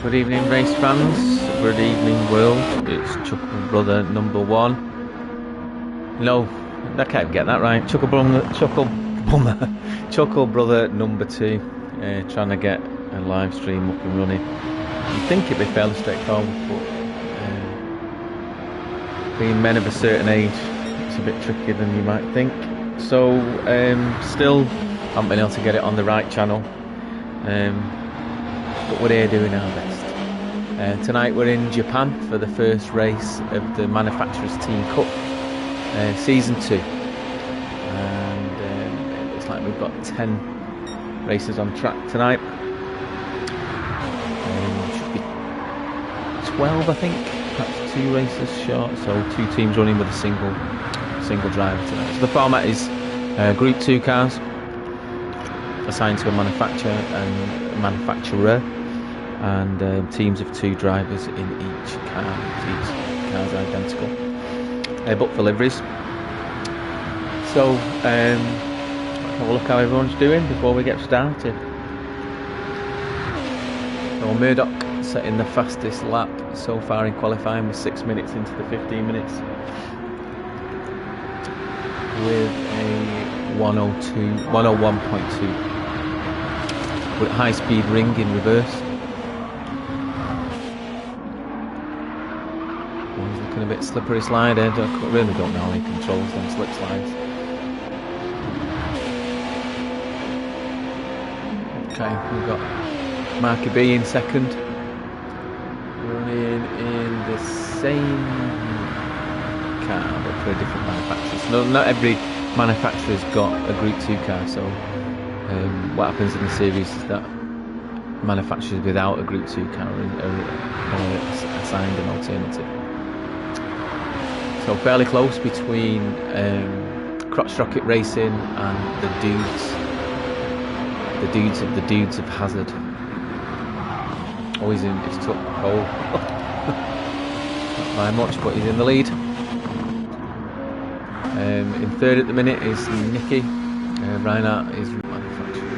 Good evening, race fans. Good evening, world. It's Chuckle Brother number 1. No, I can't get that right. Chuckle Brother number 2. Trying to get a live stream up and running. You'd think it'd be fairly straightforward, but being men of a certain age, it's a bit trickier than you might think. So, still haven't been able to get it on the right channel. But we're here doing our best. Tonight we're in Japan for the first race of the Manufacturers Team Cup, Season 2. And it looks like we've got 10 races on track tonight. Should be 12, I think. Perhaps 2 races short, so 2 teams running with a single driver tonight. So the format is Group 2 cars assigned to a manufacturer and a manufacturer, and teams of 2 drivers in each car. Each car is identical, but for liveries. So have a look how everyone's doing before we get started. So Murdoch setting the fastest lap so far in qualifying with 6 minutes into the 15 minutes with a 101.2 with high speed ring in reverse. One's looking a bit slippery slider. I really don't know how he controls them slip slides. Okay, we've got Marky B in second, running in the same car but for a different manufacturer. So not every manufacturer's got a Group 2 car, so what happens in the series is that manufacturers without a Group 2 car are assigned an alternative. So fairly close between Crotch Rocket Racing and the dudes of Hazard. Always in his top pole. Not by much, but he's in the lead. In third at the minute is Nicky. Reinhardt is manufacturer.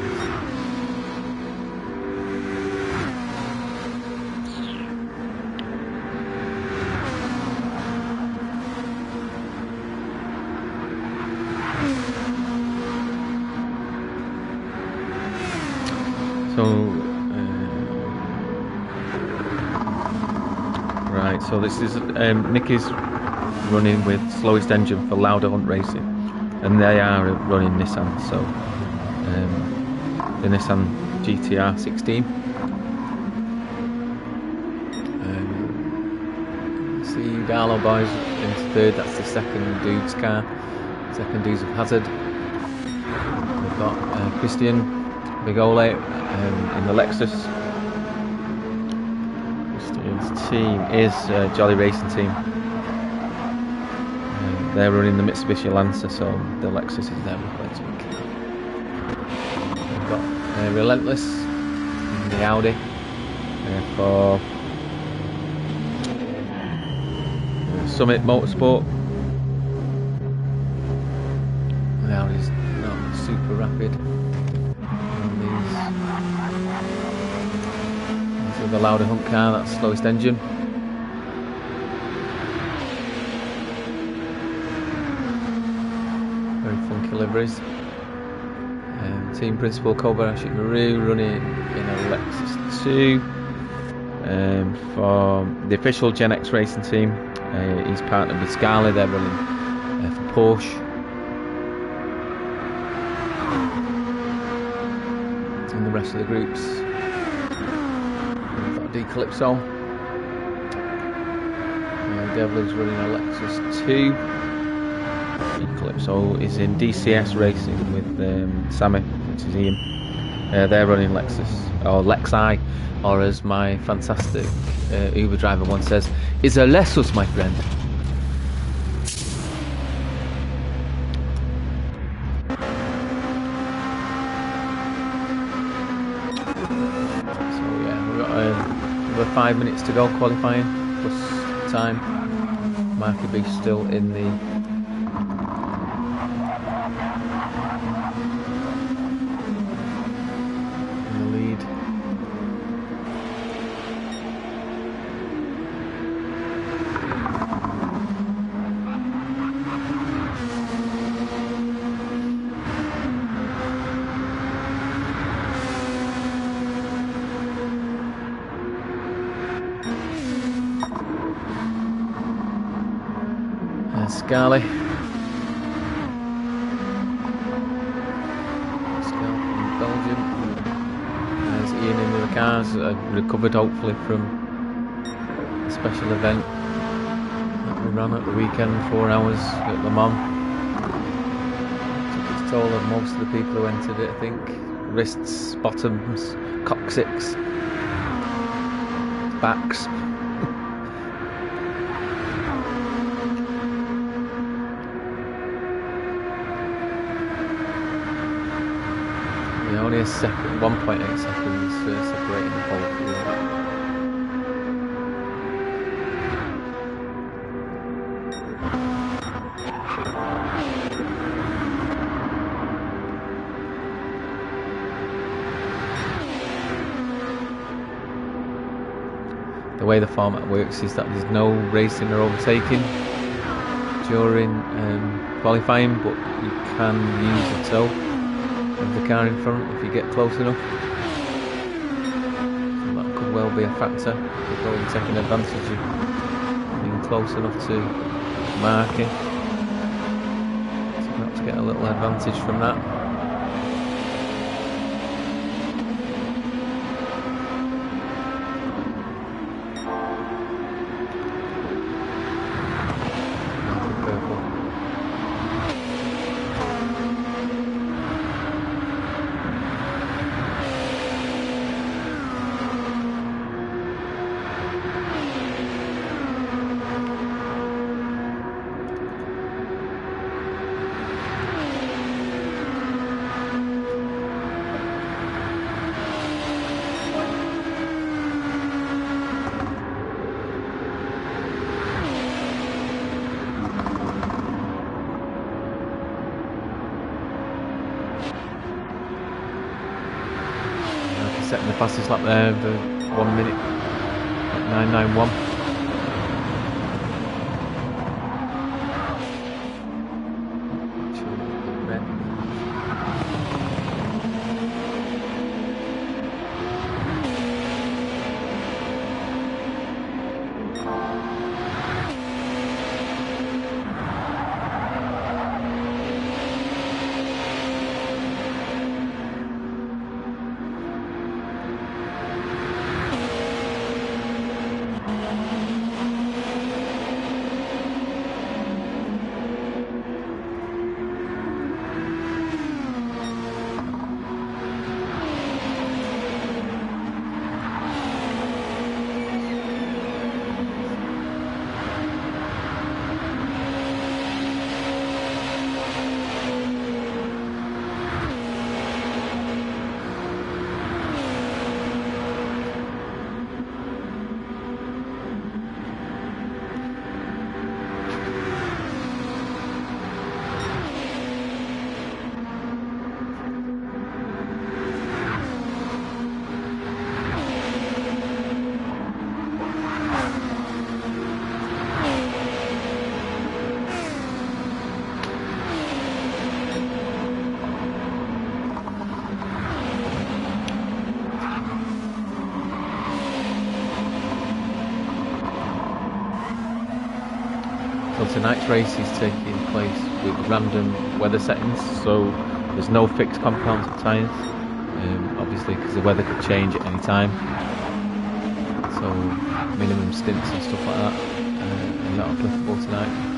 So right, so this is Nicky's running with slowest engine for Lauda Hunt Racing, and they are running Nissan, so the Nissan GTR 16. See Darlow boys into third, that's the second dude's car, second dudes of Hazard. We've got Christian Bigole in the Lexus. Christian's T. team is Jolly Racing Team. They're running the Mitsubishi Lancer, so the Lexus is there. We've got Relentless in the Audi for Summit Motorsport. The Audi's not super rapid. These are the Lauda Hunt car, that's the slowest engine. Very funky liveries. Team Principal Kobayashi Maru running in a Lexus 2. For the official Gen X Racing Team, he's partnered with Scali. They're running for Porsche. And the rest of the groups, we've got D Calypso. Devlin's running a Lexus 2. D Calypso is in DCS Racing with Sammy, which is Ian. They're running Lexus, or Lexi, or as my fantastic Uber driver once says, "It's a Lexus, my friend." So yeah, we've got another 5 minutes to go qualifying plus time. Marky Big still in the lead. Scali. Scali from Belgium. There's Ian in the cars, recovered hopefully from a special event that we ran at the weekend, 4 hours at Le Mans. Took its toll of most of the people who entered it, I think. Wrists, bottoms, coccyx, backs. Only a second, 1.8 seconds separating the whole field. The way the format works is that there's no racing or overtaking during qualifying, but you can use the tow of the car in front if you get close enough. So that could well be a factor. People will be taking advantage of being close enough to Marky. So perhaps get a little advantage from that. Setting the fastest lap there, the 1 minute, 991. tonight's race is taking place with random weather settings, so there's no fixed compounds of tyres, obviously because the weather could change at any time. So minimum stints and stuff like that are not applicable tonight.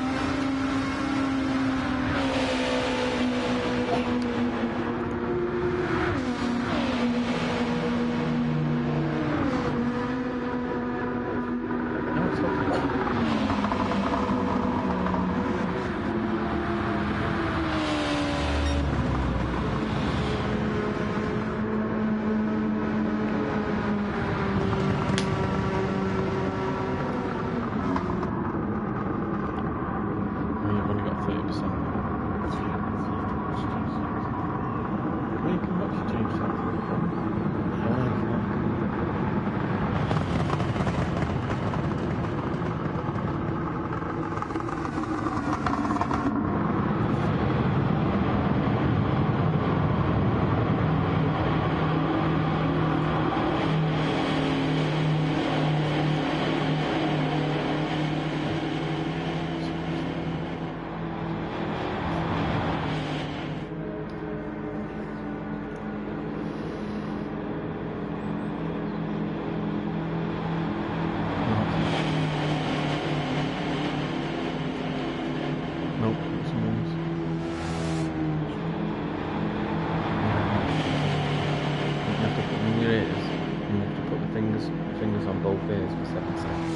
Fingers on both ears for 7 seconds.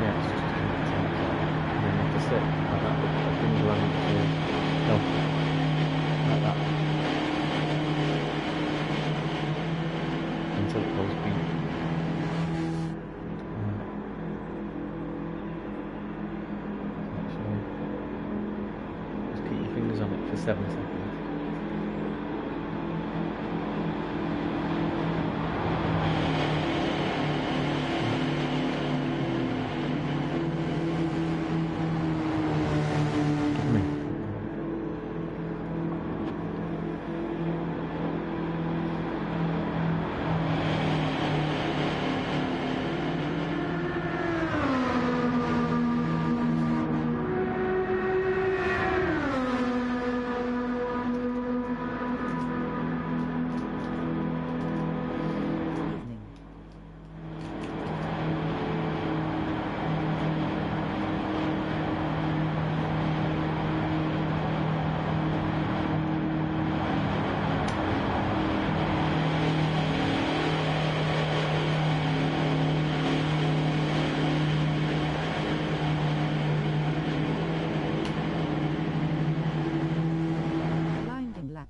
Yeah, it's just and then you have to sit like that with the fingers around your ears. No, like that. Until it goes beep. On it for 7 seconds.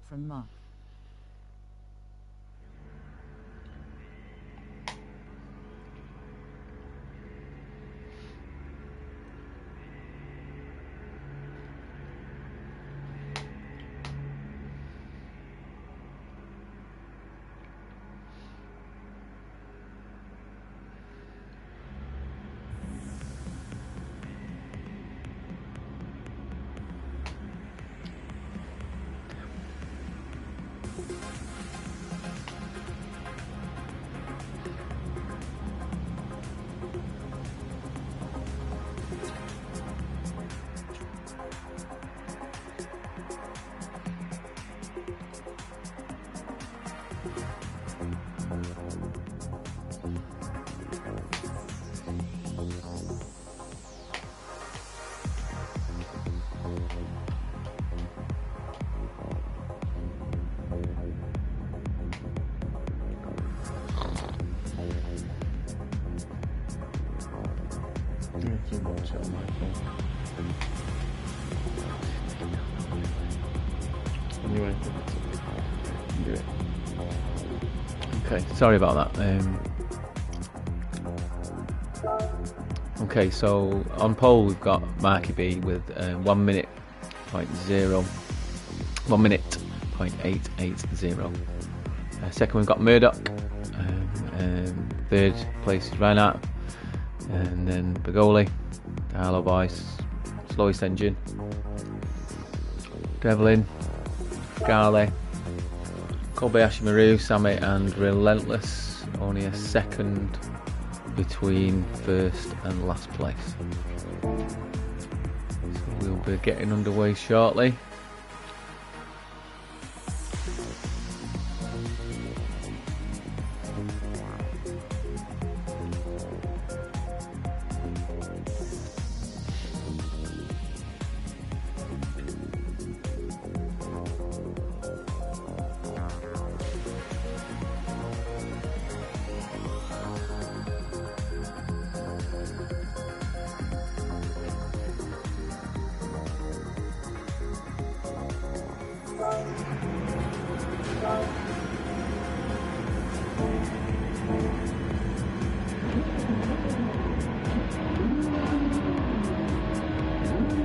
From Mark. Anyway, do it. Okay, sorry about that. Okay, so on pole we've got Marky B with 1 minute .0, 1 minute .880. Second we've got Murdoch. Third place is Reinhardt, and then Bagoli, Harlow Boyce, slowest engine. Devlin, Garley, Kobayashi Maru, Sammy and Relentless. Only a second between first and last place. So we'll be getting underway shortly.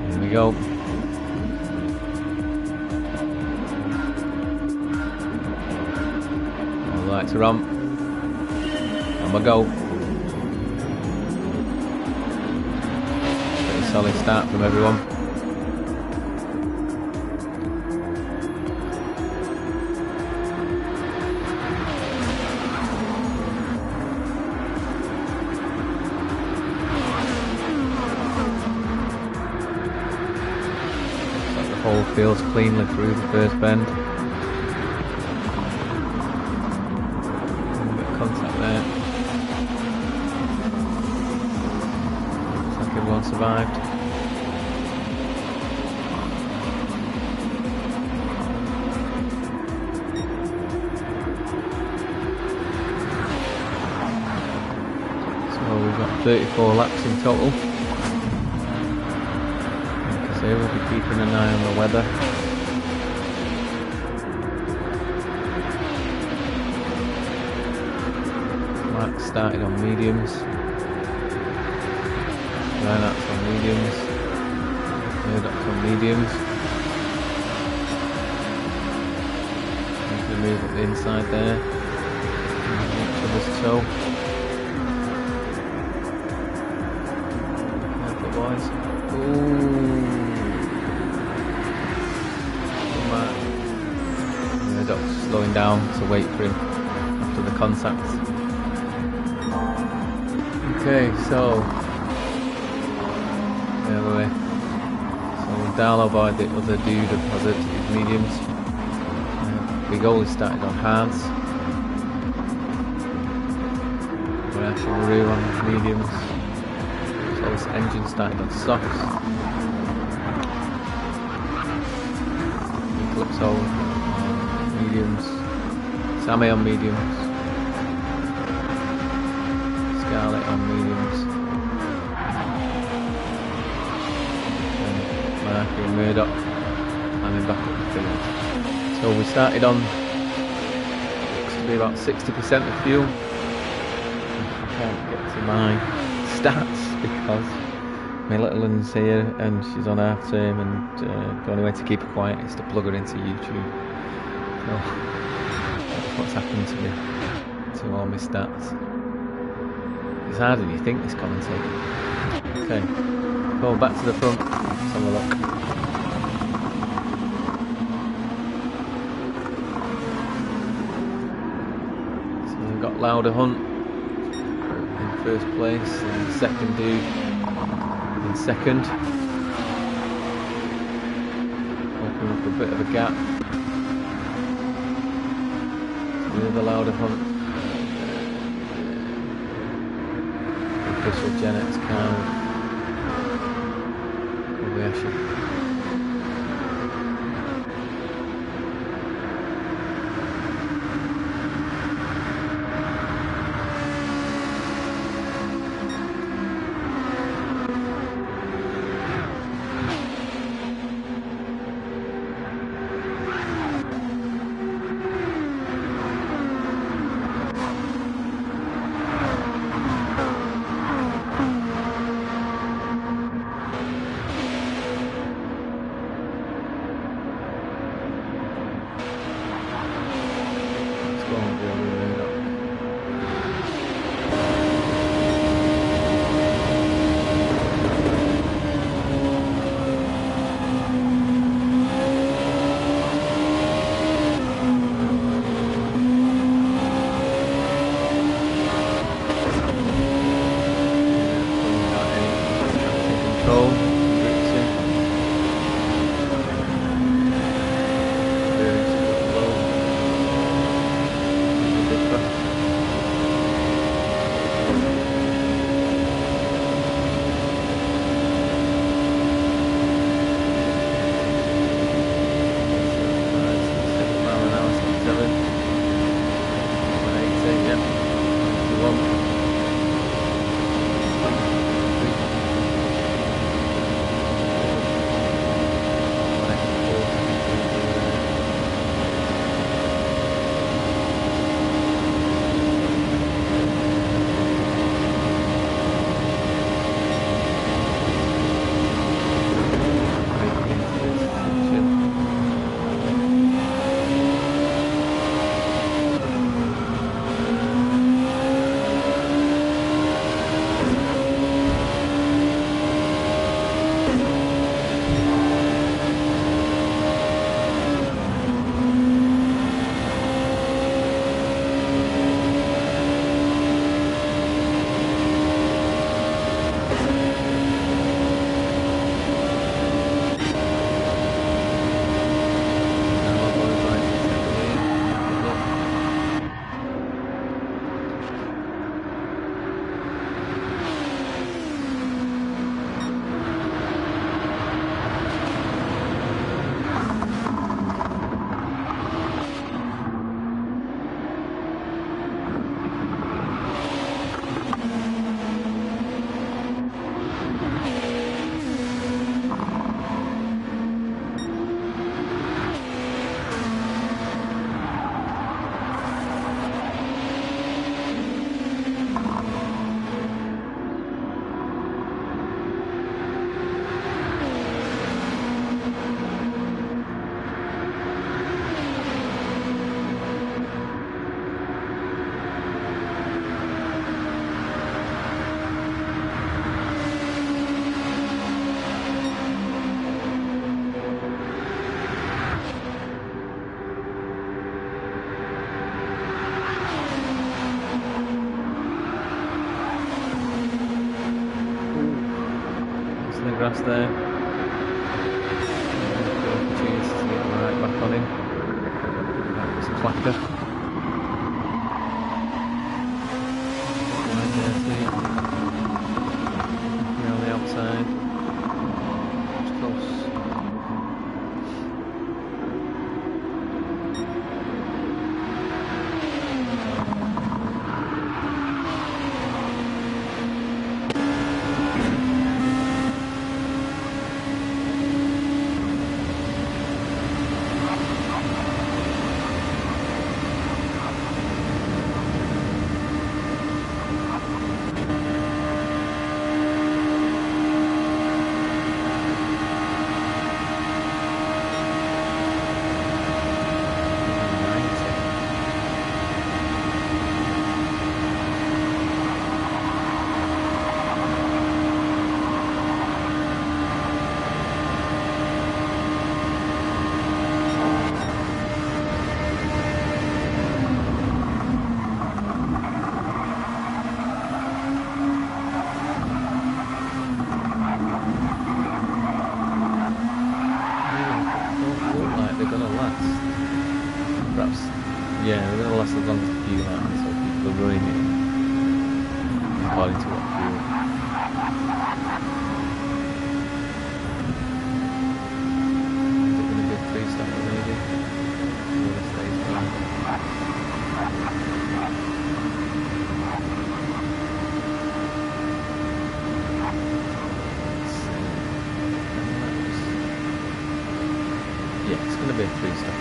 Here we go. All the lights are on. On we go. Pretty solid start from everyone. Whole feels cleanly through the first bend. A bit of contact there. Looks like everyone survived. So we've got 34 laps in total. So we'll be keeping an eye on the weather. Max started on mediums. Reinhart's on mediums. Murdoch's on mediums. Going to move up the inside there. Each other's toe. Careful, boys. Ooh. Slowing down to wait for him after the contact. Okay, so there we go. So Darlow by the other dude of Hazard is mediums. Big Ole started on hards. Kobayashi Maru on mediums. So this engine started on softs. Eclipse mediums, Sammy on mediums, Scarlett on mediums, and Marky and Murdoch climbing back up the field. So we started on, looks to be about 60% of fuel. I can't get to my stats because my little one's here and she's on half term, and the only way to keep her quiet is to plug her into YouTube. So that's what's happened to me, to all my stats. It's harder than you think, this commentating. Okay, go back to the front, let's have a look. So we've got Lauder Hunt in first place, and the second dude in second. Opening up a bit of a gap. The Lauder Hunt, official Gen X car, Kobayashi. fast there. Opportunity to get right back on him. That was Clacker. Wide there too. Around the outside. It's close. Perhaps, yeah, they're going to last as long as the fuel lasts, so people are running it according to what fuel. Is it going to be a 3-star maybe? Or the stays down? Yeah, it's going to be a 3-star.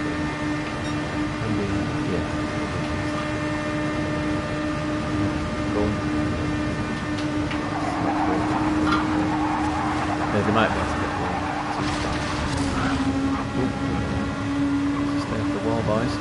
They might be able to get one. Stay off the wall, boys.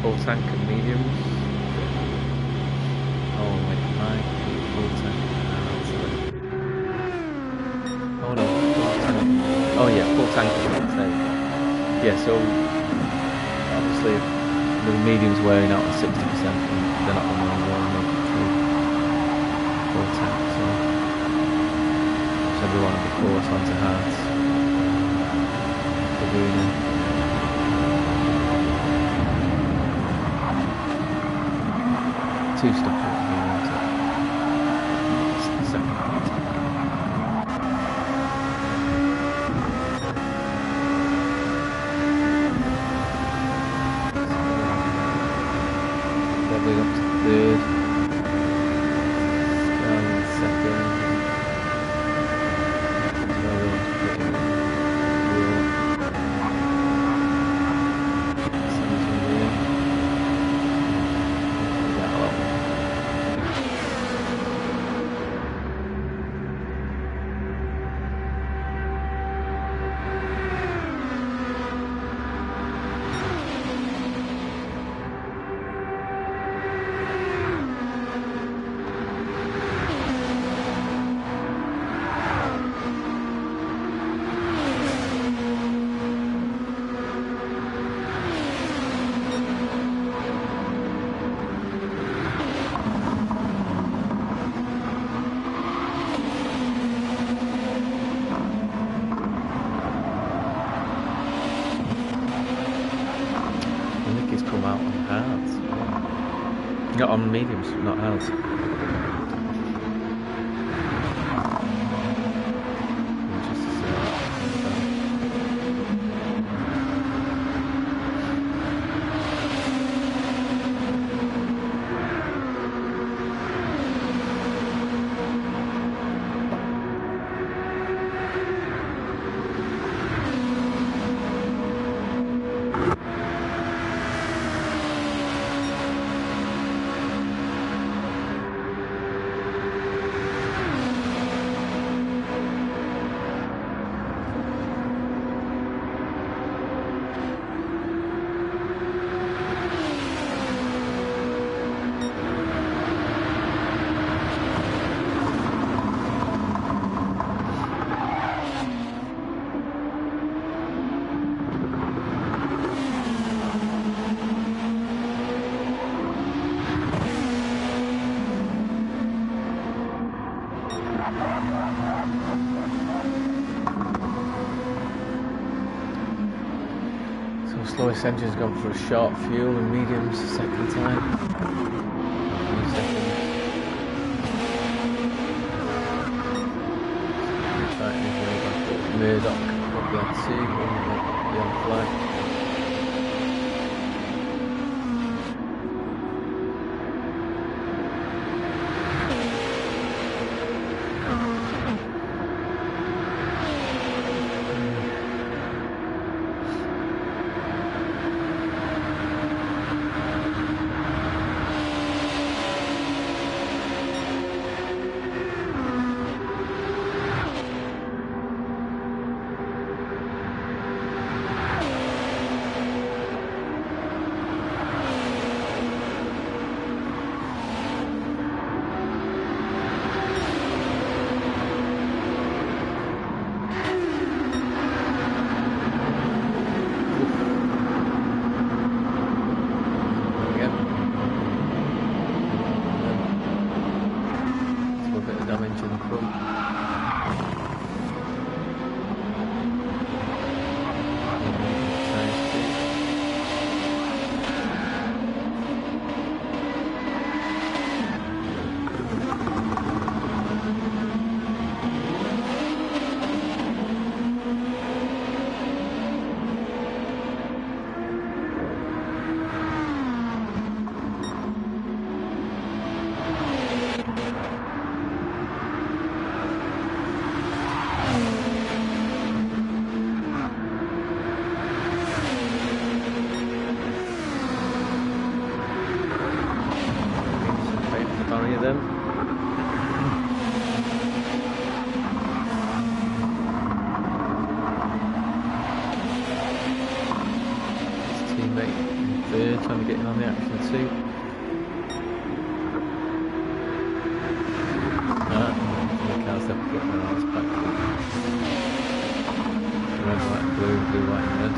Full tank and mediums. Oh wait, full tank. Oh no, full tank. Oh yeah, full tank. Yeah, so obviously the mediums wearing out at 60%, and they're not going to wearing up to full tank. So everyone will be forced onto hards for doing it. Two stuff here, second part. Leveling up to third. Down in second. on mediums, not highs. Slowest engine's gone for a short fuel and mediums second time. 3 seconds. Tightening way back up. Murdoch probably had 2, one beyond flag. Trying to get in on the action too. The cars have to get their arms back. Red, white, blue, blue, white and red.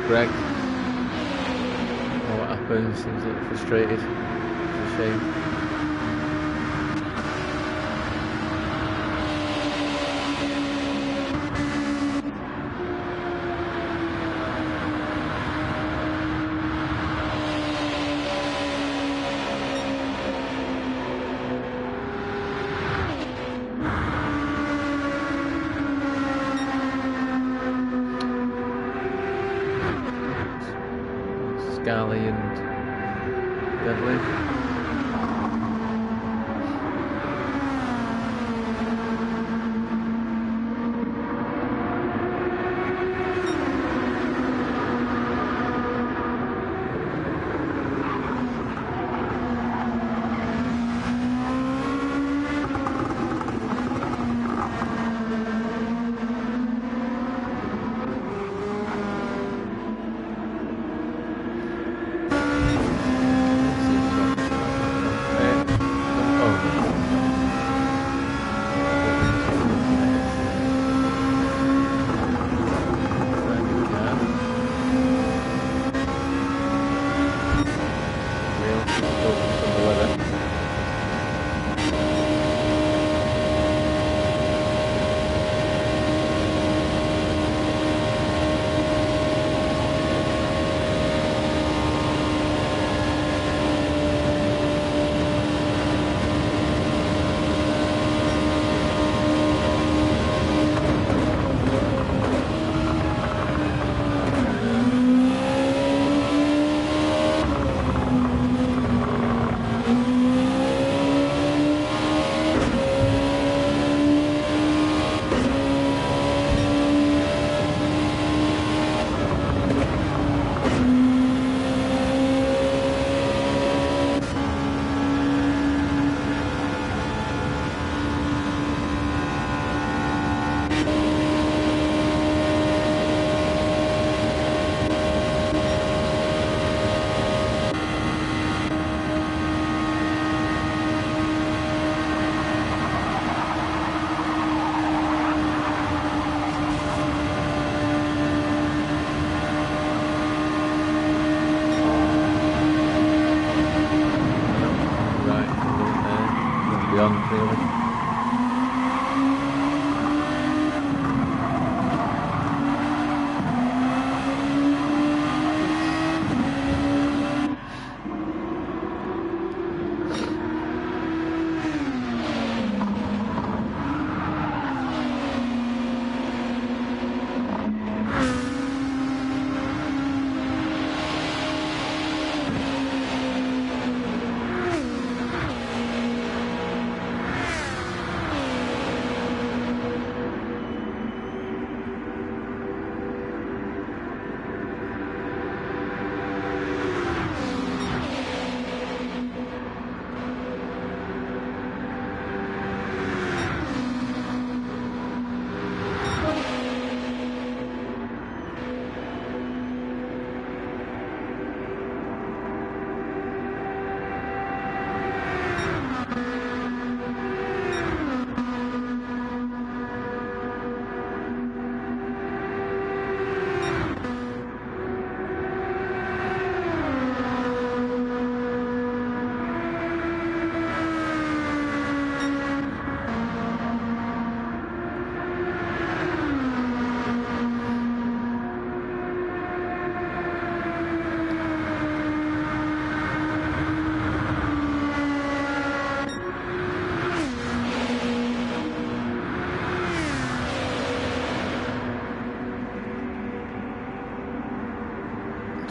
Greg. I don't know what happened, seems a little frustrated. It's a shame. Scally and Deadlift.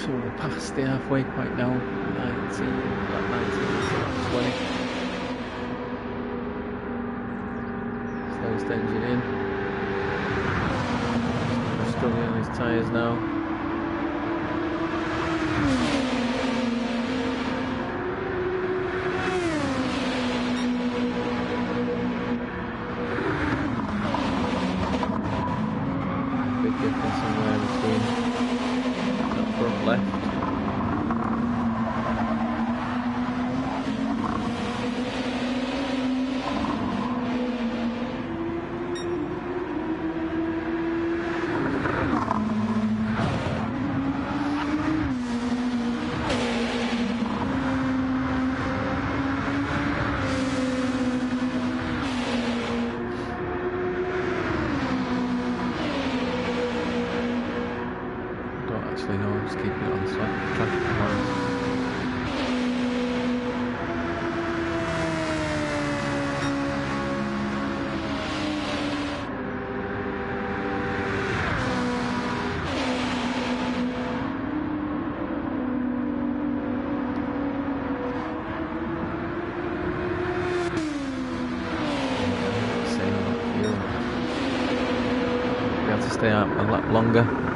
So we're past the halfway point now, 19, about 19, so about 20. Slowest engine in. Struggling on his tyres now. Big difference somewhere between that front left. Actually, no, I'm just keeping it on traffic commands. lap longer.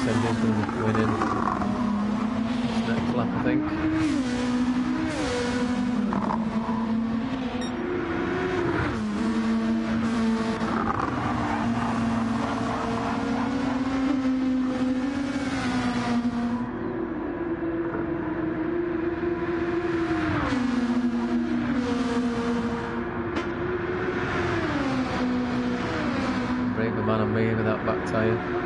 engine's going to be winning this next lap, I think. Braver man on me with that back tyre.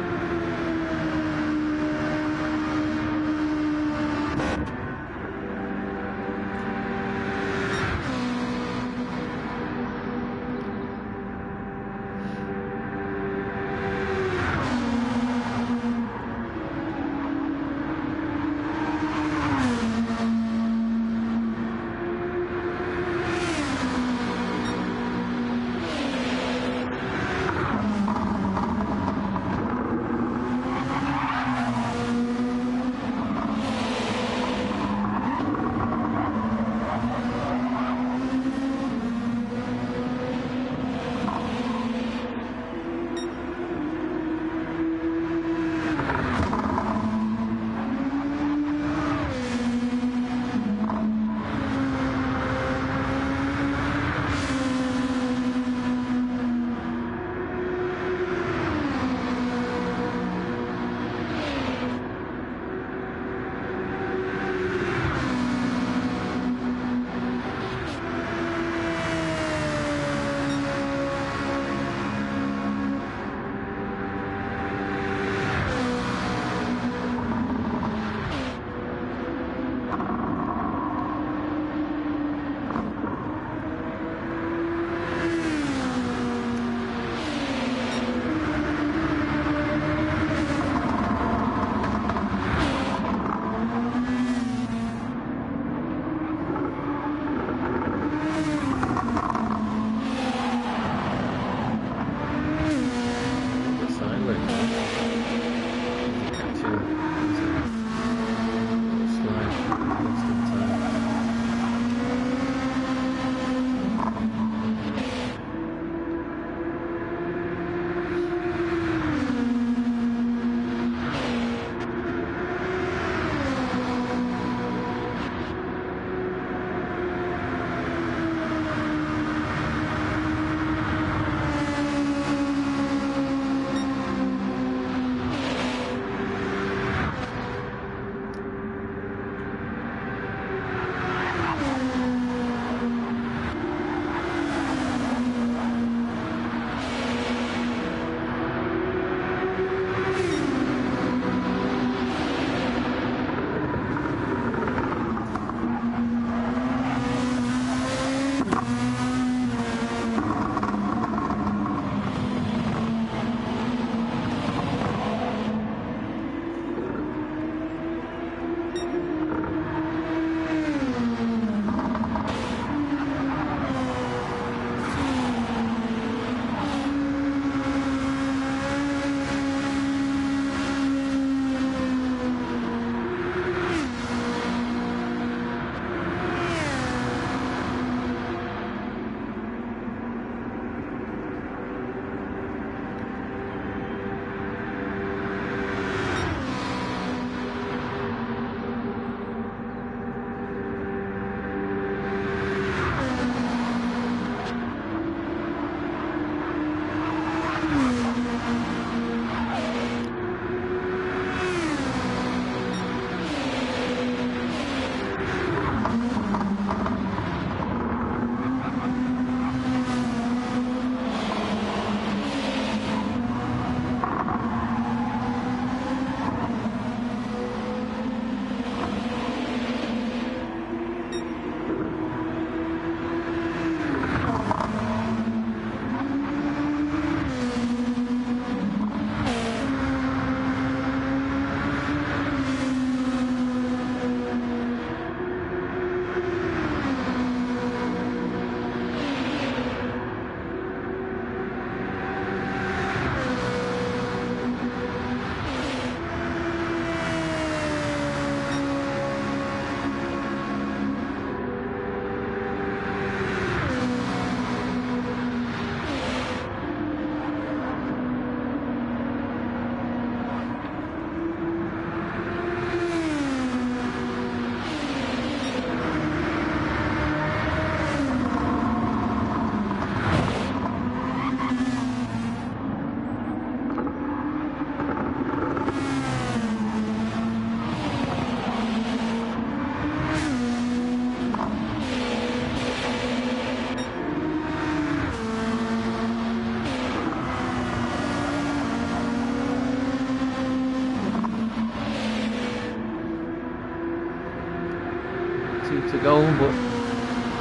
goal, but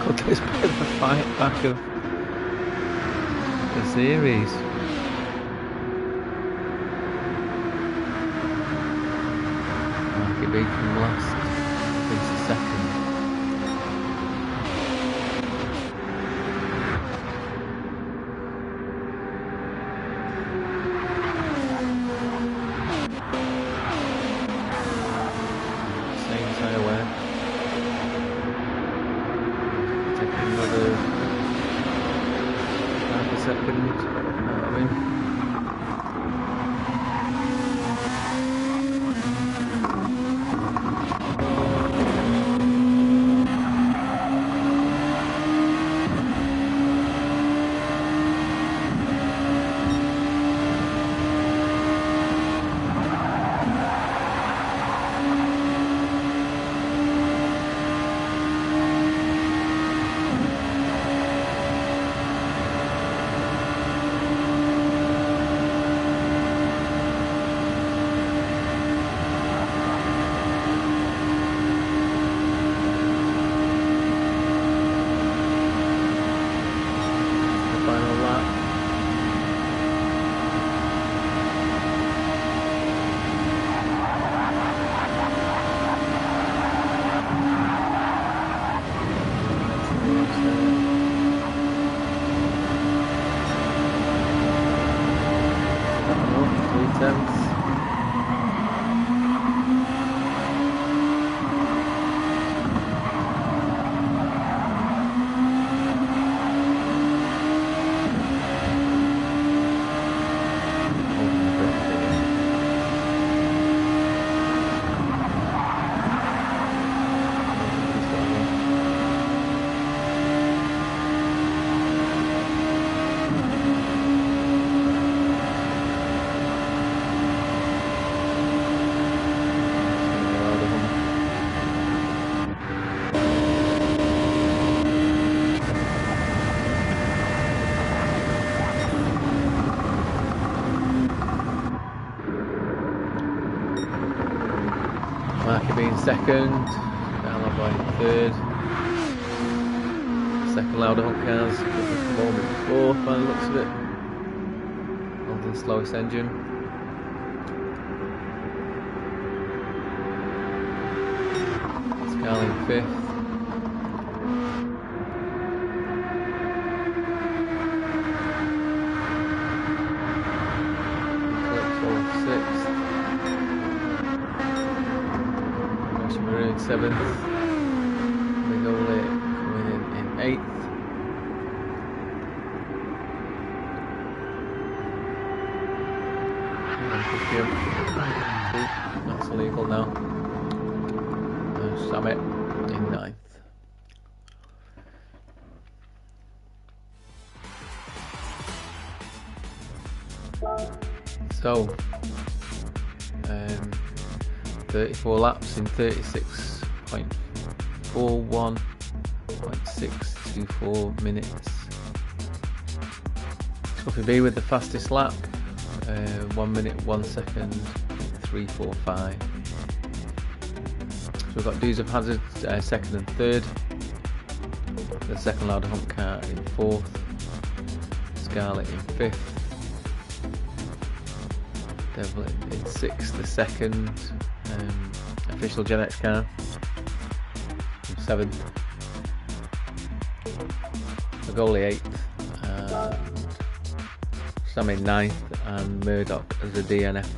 could this be the fight back of the series? Mark it beat from last into second. Another half a second, you know what I mean? Marker being second, Allen by third. Second Lauder Hunt cars, moment fourth by the looks of it. London's slowest engine. Scarlett fifth. Sixth. Seventh, we go late coming in eighth. That's illegal now. Summit in ninth. So 34 laps in 36.624 minutes. Scuffy B with the fastest lap, 1 minute 1 second 345. So we've got Deuce of Hazard second and third, the second Lauder Hunt car in fourth, Scarlett in fifth, Devil in sixth, the second official Gen X car in seventh, Magoli eighth, and Sam in ninth, and Murdoch as a DNF.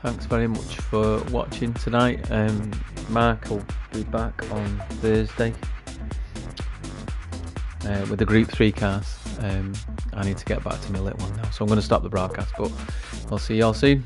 Thanks very much for watching tonight. Mark will be back on Thursday with the Group 3 cars. I need to get back to my little one now, so I'm going to stop the broadcast, but I'll see you all soon.